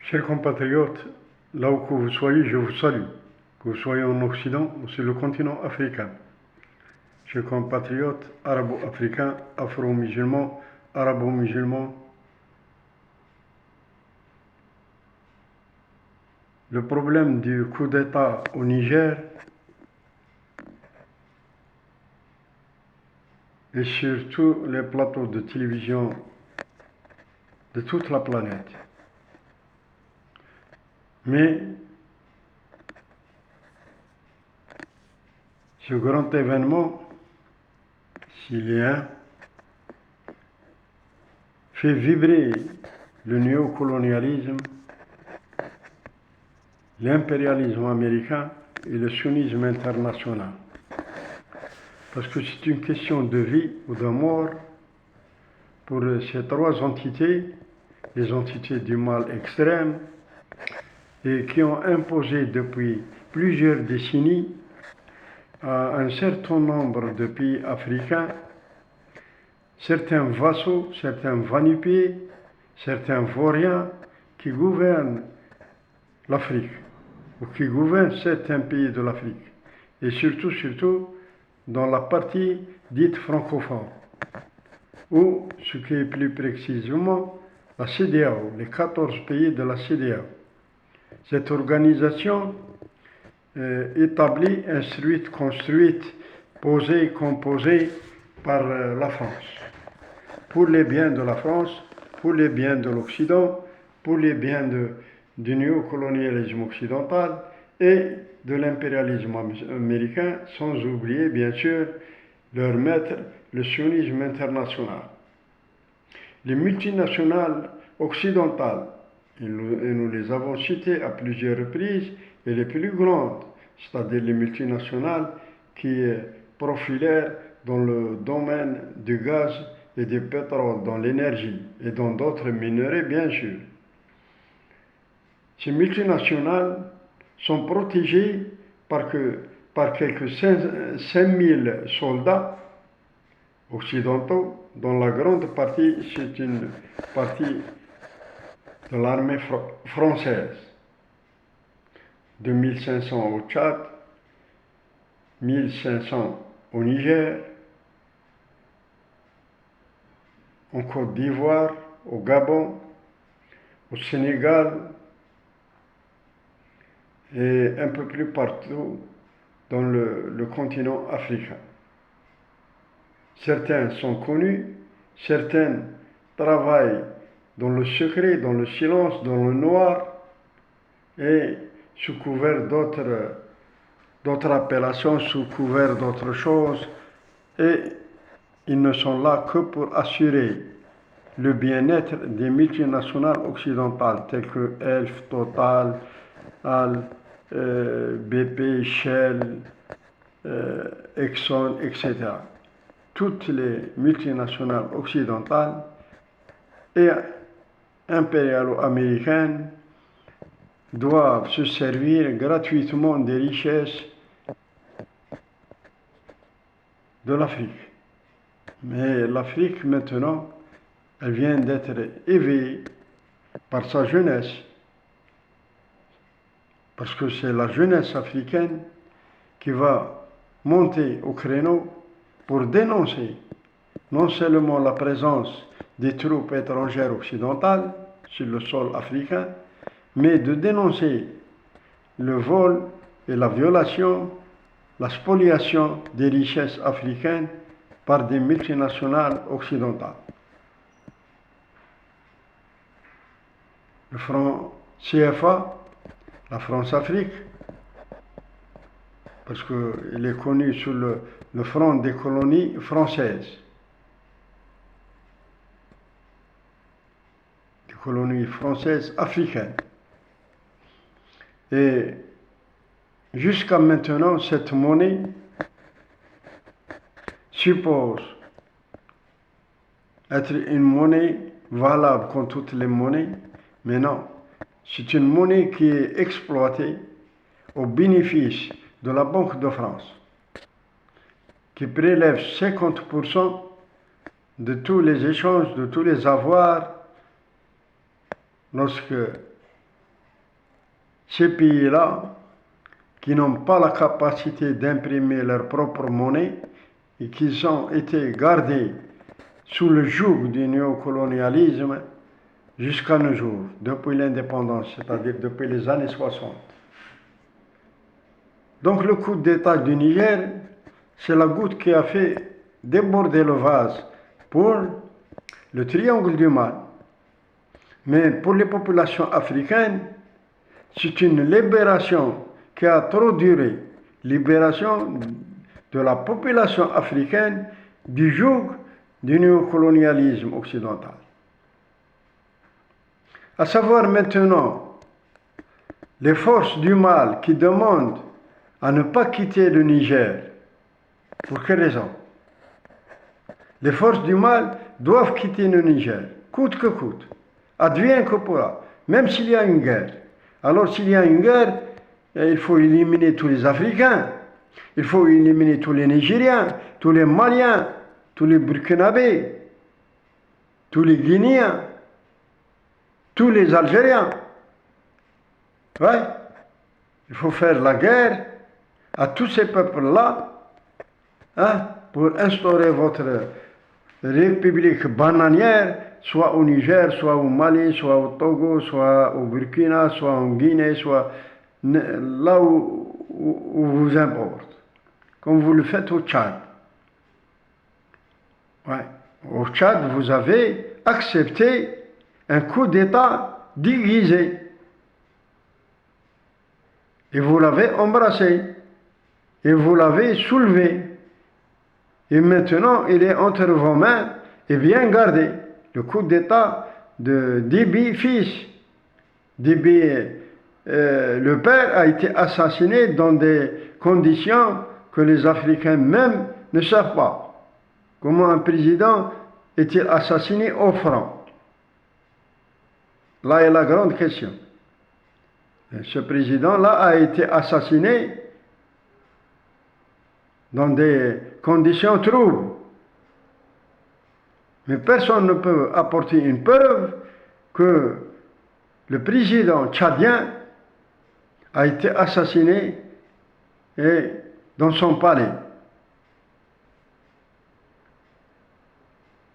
Chers compatriotes, là où que vous soyez, je vous salue. Que vous soyez en Occident ou sur le continent africain. Chers compatriotes arabo-africains, afro-musulmans, arabo-musulmans, le problème du coup d'État au Niger et sur tous les plateaux de télévision de toute la planète. Mais ce grand événement, s'il y a un, fait vibrer le néocolonialisme, l'impérialisme américain et le sionisme international. Parce que c'est une question de vie ou de mort pour ces trois entités, les entités du mal extrême, et qui ont imposé depuis plusieurs décennies à un certain nombre de pays africains certains vassaux, certains va-nu-pieds, certains vauriens qui gouvernent l'Afrique, ou qui gouvernent certains pays de l'Afrique, et surtout dans la partie dite francophone, ou ce qui est plus précisément la CEDEAO, les 14 pays de la CEDEAO. Cette organisation établie, instruite, construite, posée, composée par la France, pour les biens de la France, pour les biens de l'Occident, pour les biens du néocolonialisme occidental et de l'impérialisme américain, sans oublier bien sûr leur maître, le sionisme international. Les multinationales occidentales, et nous les avons citées à plusieurs reprises, et les plus grandes, c'est-à-dire les multinationales qui profilèrent dans le domaine du gaz et du pétrole, dans l'énergie et dans d'autres minerais bien sûr. Ces multinationales sont protégées par quelques 5000 soldats occidentaux, dont la grande partie, c'est une partie de l'armée française. 2500 au Tchad, 1500 au Niger, en Côte d'Ivoire, au Gabon, au Sénégal et un peu plus partout dans le continent africain. Certains sont connus, certains travaillent dans le secret, dans le silence, dans le noir et sous couvert d'autres appellations, sous couvert d'autres choses, et ils ne sont là que pour assurer le bien-être des multinationales occidentales telles que Elf, Total, BP, Shell, Exxon, etc. Toutes les multinationales occidentales et impérialo-américaines doivent se servir gratuitement des richesses de l'Afrique. Mais l'Afrique maintenant, elle vient d'être éveillée par sa jeunesse, parce que c'est la jeunesse africaine qui va monter au créneau pour dénoncer non seulement la présence des troupes étrangères occidentales sur le sol africain, mais de dénoncer le vol et la violation, la spoliation des richesses africaines par des multinationales occidentales. Le franc CFA, la France-Afrique, parce qu'il est connu sous le franc des colonies françaises, des colonies françaises africaines. Et jusqu'à maintenant, cette monnaie suppose être une monnaie valable comme toutes les monnaies, mais non, c'est une monnaie qui est exploitée au bénéfice de la Banque de France, qui prélève 50% de tous les échanges, de tous les avoirs, lorsque ces pays-là, qui n'ont pas la capacité d'imprimer leur propre monnaie et qui ont été gardés sous le joug du néocolonialisme jusqu'à nos jours, depuis l'indépendance, c'est-à-dire depuis les années 60. Donc le coup d'État du Niger, c'est la goutte qui a fait déborder le vase pour le triangle du mal. Mais pour les populations africaines, c'est une libération qui a trop duré. Libération de la population africaine du joug du néocolonialisme occidental. À savoir maintenant, les forces du mal qui demandent à ne pas quitter le Niger. Pour quelle raison? Les forces du mal doivent quitter le Niger, coûte que coûte, advienne que pourra, même s'il y a une guerre. Alors s'il y a une guerre, il faut éliminer tous les Africains, il faut éliminer tous les Nigériens, tous les Maliens, tous les Burkinabés, tous les Guinéens, tous les Algériens. Ouais, il faut faire la guerre à tous ces peuples-là, hein, pour instaurer votre république bananière, soit au Niger, soit au Mali, soit au Togo, soit au Burkina, soit en Guinée, soit là où vous importe, comme vous le faites au Tchad. Ouais. Au Tchad, vous avez accepté un coup d'État déguisé. Et vous l'avez embrassé. Et vous l'avez soulevé. Et maintenant, il est entre vos mains et bien gardé. Le coup d'État de Déby fils. Déby, le père, a été assassiné dans des conditions que les Africains même ne savent pas. Comment un président est-il assassiné au front? Là est la grande question. Ce président-là a été assassiné dans des conditions troubles. Mais personne ne peut apporter une preuve que le président tchadien a été assassiné dans son palais.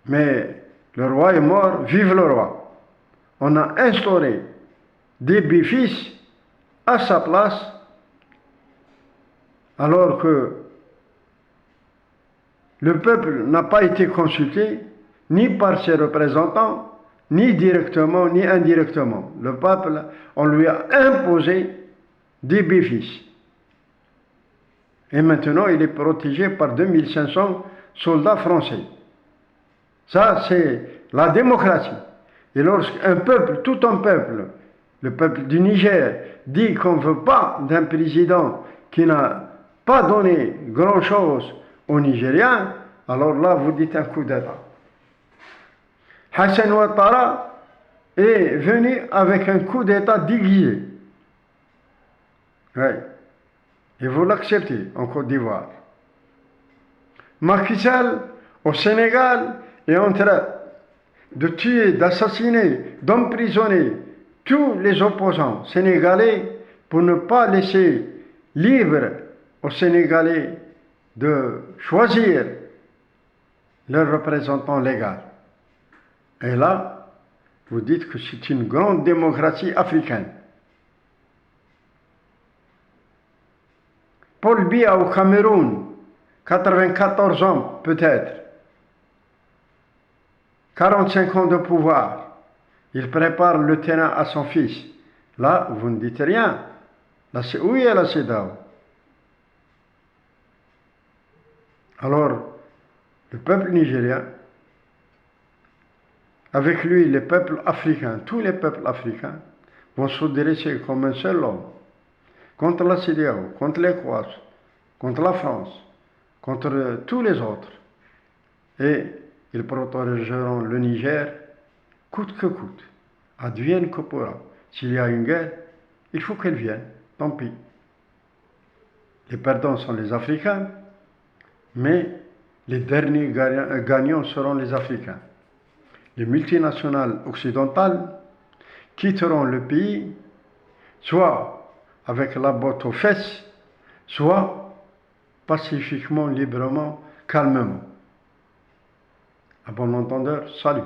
Mais le roi est mort, vive le roi. On a instauré Déby fils à sa place, alors que le peuple n'a pas été consulté, ni par ses représentants, ni directement, ni indirectement. Le peuple, on lui a imposé Déby fils. Et maintenant, il est protégé par 2500 soldats français. Ça, c'est la démocratie. Et lorsqu'un peuple, tout un peuple, le peuple du Niger, dit qu'on ne veut pas d'un président qui n'a pas donné grand-chose aux Nigériens, alors là, vous dites un coup d'État. Hassan Ouattara est venu avec un coup d'État déguisé. Oui. Et vous l'acceptez en Côte d'Ivoire. Macky Sall, au Sénégal, est en train de tuer, d'assassiner, d'emprisonner tous les opposants sénégalais pour ne pas laisser libre aux Sénégalais de choisir leur représentant légal. Et là, vous dites que c'est une grande démocratie africaine. Paul Biya au Cameroun, 94 ans peut-être, 45 ans de pouvoir, il prépare le terrain à son fils. Là, vous ne dites rien. Là, c'est où est la CEDEAO? Alors, le peuple nigérien, avec lui les peuples africains, tous les peuples africains, vont se dresser comme un seul homme contre la CEDEAO, contre l'ECOWAS, contre la France, contre tous les autres. Et ils protégeront le Niger coûte que coûte, advienne que pourra. S'il y a une guerre, il faut qu'elle vienne, tant pis. Les perdants sont les Africains, mais les derniers gagnants seront les Africains. Les multinationales occidentales quitteront le pays, soit avec la botte aux fesses, soit pacifiquement, librement, calmement. À bon entendeur, salut.